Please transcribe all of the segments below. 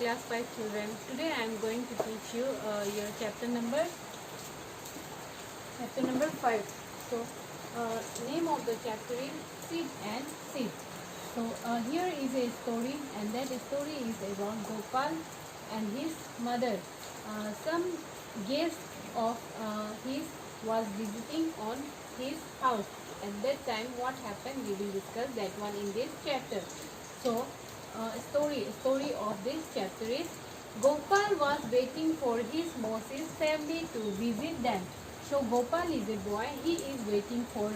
class 5 children. Today I am going to teach you your chapter number 5. So name of the chapter is Sid and Sid. So here is a story, and that story is about Gopal and his mother. Some guest of his was visiting on his house. At that time what happened, we will discuss that one in this chapter. So story of this chapter is Gopal was waiting for his Moses family to visit them. So Gopal is a boy, he is waiting for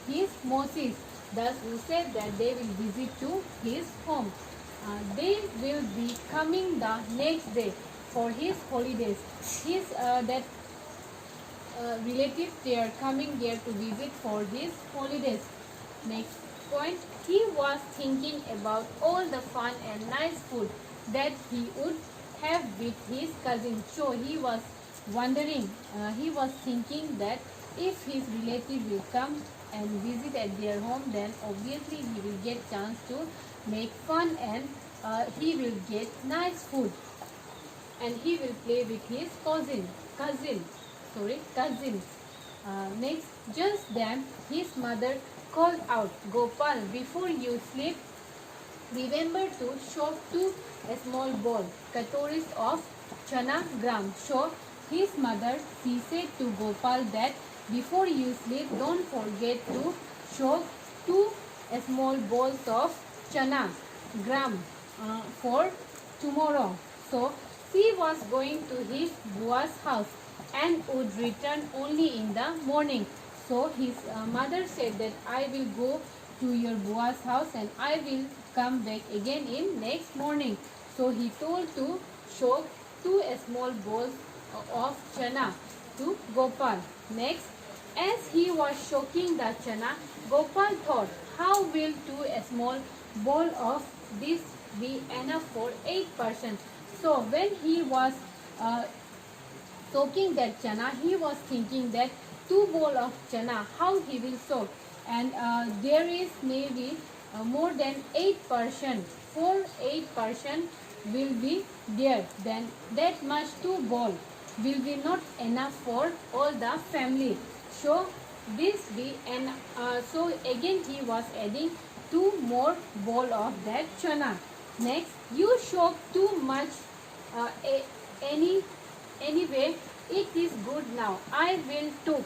his Moses. Thus we said that they will visit to his home. They will be coming the next day for his holidays. His relatives, they are coming there to visit for his holidays. Next point, he was thinking about all the fun and nice food that he would have with his cousin. So he was wondering, he was thinking that if his relative will come and visit at their home, then obviously he will get chance to make fun, and he will get nice food, and he will play with his cousins. Next, just then his mother called out, Gopal, before you sleep, remember to soak 2 small bowl katoris of chana gram. So his mother, she said to Gopal that before you sleep, don't forget to soak 2 small bowls of chana gram for tomorrow. So he was going to his Bua's house and would return only in the morning. So his mother said that I will go to your Bua's house and I will come back again in next morning. So he told to soak 2 small bowls of chana to Gopal. Next, as he was soaking the chana, Gopal thought, how will 2 small bowl of this be enough for 8 persons? So when he was soaking that chana, he was thinking that 2 bowl of chana, how he will soak, and there is maybe more than 8 person. For 8 person will be there, then that much 2 bowl will be not enough for all the family. So this be, and so again he was adding 2 more bowl of that chana. Next, you soak too much anyway, it is good now. I will took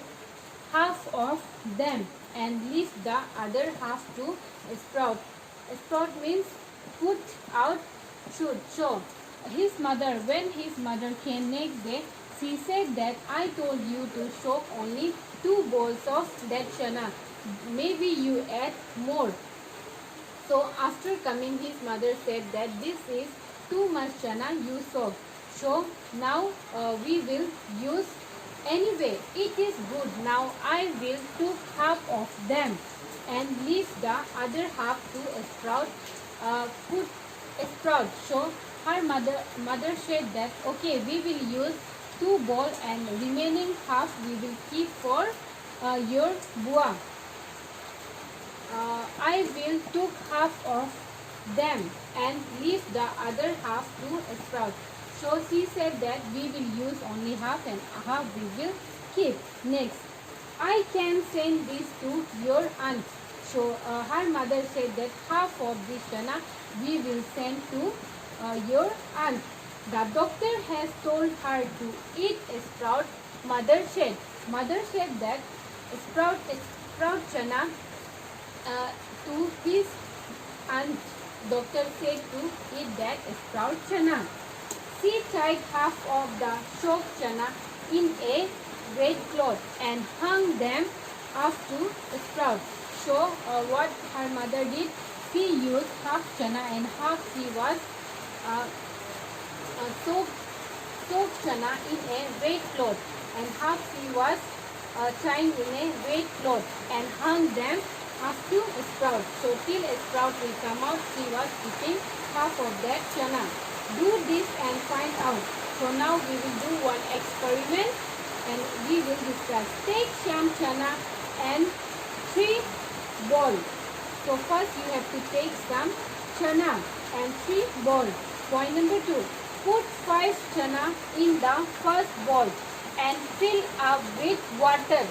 half of them and leave the other half to sprout. Sprout means put out shoot. So his mother, when his mother came next day, she said that I told you to soak only 2 bowls of that chana. Maybe you add more. So after coming, his mother said that this is too much chana you soak. So now we will use, anyway it is good now. I will took half of them and leave the other half to sprout. Put sprout. So her mother said that okay, we will use 2 bowl and remaining half we will keep for your bua. I will took half of them and leave the other half to sprout. So she said that we will use only half and half we will keep. Next, I can send this to your aunt. So her mother said that half of this chana we will send to your aunt. The doctor has told her to eat sprout. Mother said that sprout chana to his aunt. Doctor said to eat that sprout chana. She tied half of the soaked chana in a red cloth and hung them up to sprout. So what her mother did, she used half chana and half she was soaked chana in a red cloth, and half she was tying in a red cloth and hung them up to sprout. So till a sprout will come out, she was keeping half of that chana. Do this and find out. So now we will do one experiment and we will discuss. Take sham chana and 3 balls. So first you have to take some chana and 3 balls. Point number 2. Put 5 chana in the first bowl and fill up with water.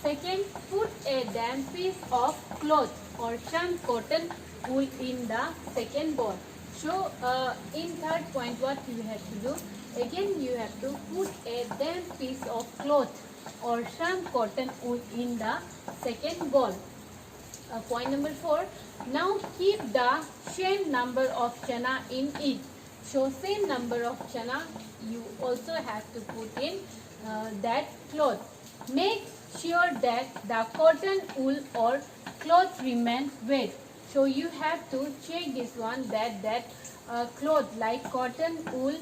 Second, put a damp piece of cloth or some cotton wool in the second bowl. So, in third point, what you have to do? Again, you have to put a damp piece of cloth or some cotton wool in the second bowl. Point number 4. Now keep the same number of chana in it. So same number of chana you also have to put in that cloth. Make sure that the cotton wool or cloth remain wet. So you have to check this one that cloth like cotton wool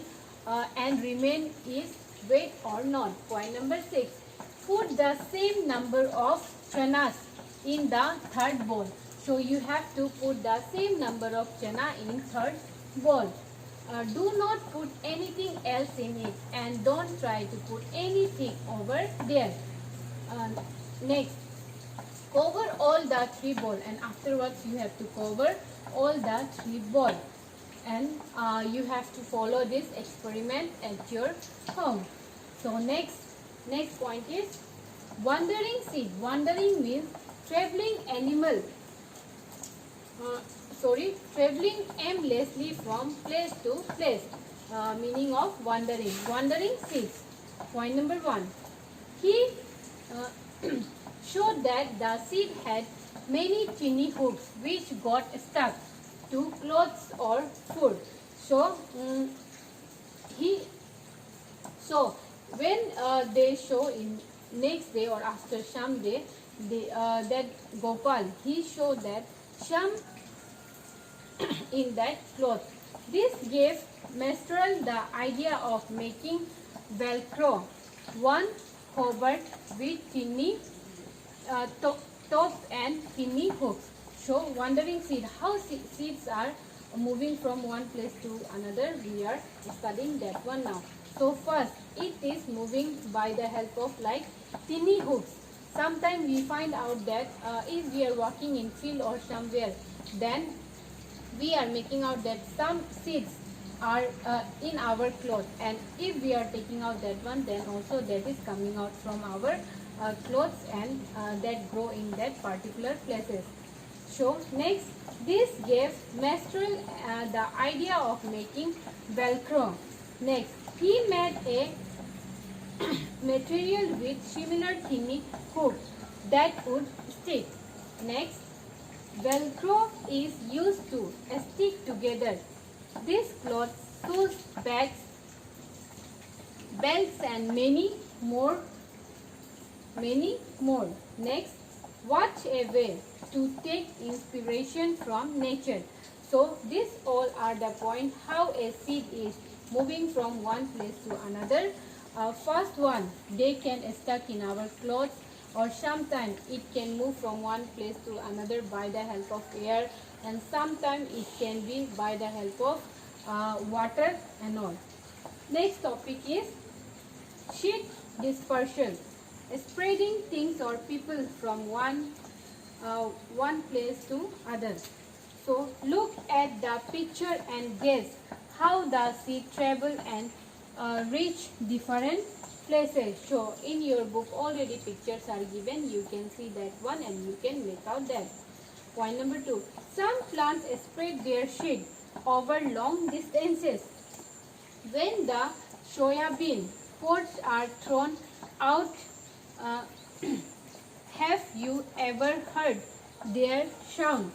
and remain is wet or not. Point number 6. Put the same number of chanas in the third bowl. So you have to put the same number of chana in third bowl. Do not put anything else in it and don't try to put anything over there. Next, cover all the 3 bowl and afterwards you have to cover all the 3 bowl and you have to follow this experiment at your home. So next point is wandering seed. Wandering means traveling animal. Traveling aimlessly from place to place. Meaning of wandering. Wandering seeds. Point number 1. He showed that the seed had many tiny hooks which got stuck to clothes or food. So when they show in next day or after some day, that Gopal, he showed that some in that cloth. This gave Mestral the idea of making Velcro, one covered with tiny tops and tiny hooks. So wandering seed, how seeds are moving from one place to another, we are studying that one now. So first, it is moving by the help of like tiny hooks. Sometimes we find out that if we are walking in field or somewhere, then we are making out that some seeds are in our cloth, and if we are taking out that one, then also that is coming out from our clothes and that grow in that particular places. So next, this gave Mestral the idea of making Velcro. Next, he made a material with similar tiny hooks that would stick. Next, Velcro is used to stick together this cloth, shoes, bags, belts and many more. Next, watch a way to take inspiration from nature. So these all are the point how a seed is moving from one place to another. First one, they can stuck in our clothes, or sometimes it can move from one place to another by the help of air, and sometimes it can be by the help of water and all. Next topic is seed dispersal, spreading things or people from one place to other. So look at the picture and guess how the seed travel and reach different places. So in your book already pictures are given, you can see that one and you can make out that. Point number 2, some plants spread their seed over long distances. When the soya bean pods are thrown out, have you ever heard their sound?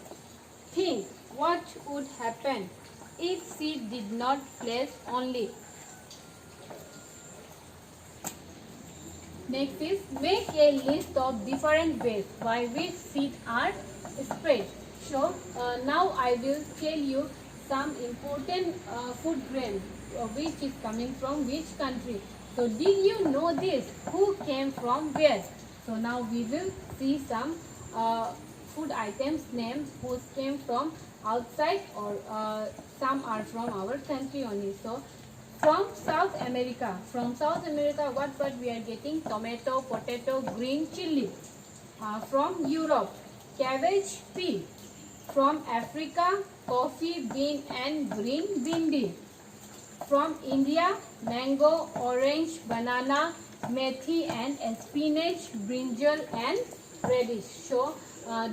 Think what would happen if seed did not place only. Next is make a list of different ways by which seeds are spread. So now I will tell you some important food grain which is coming from which country. So did you know this? Who came from where? So now we will see some food items name who came from outside, or some are from our country only. So from South America. From South America, what we are getting? Tomato, potato, green chili. From Europe, cabbage, pea. From Africa, coffee bean and green bindi. From India, mango, orange, banana, methi and spinach, brinjal and radish. So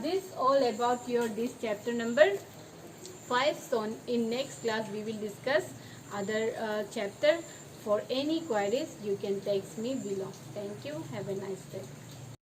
this all about your this chapter number 5. So in next class we will discuss other chapter. For any queries you can text me below. Thank you. Have a nice day.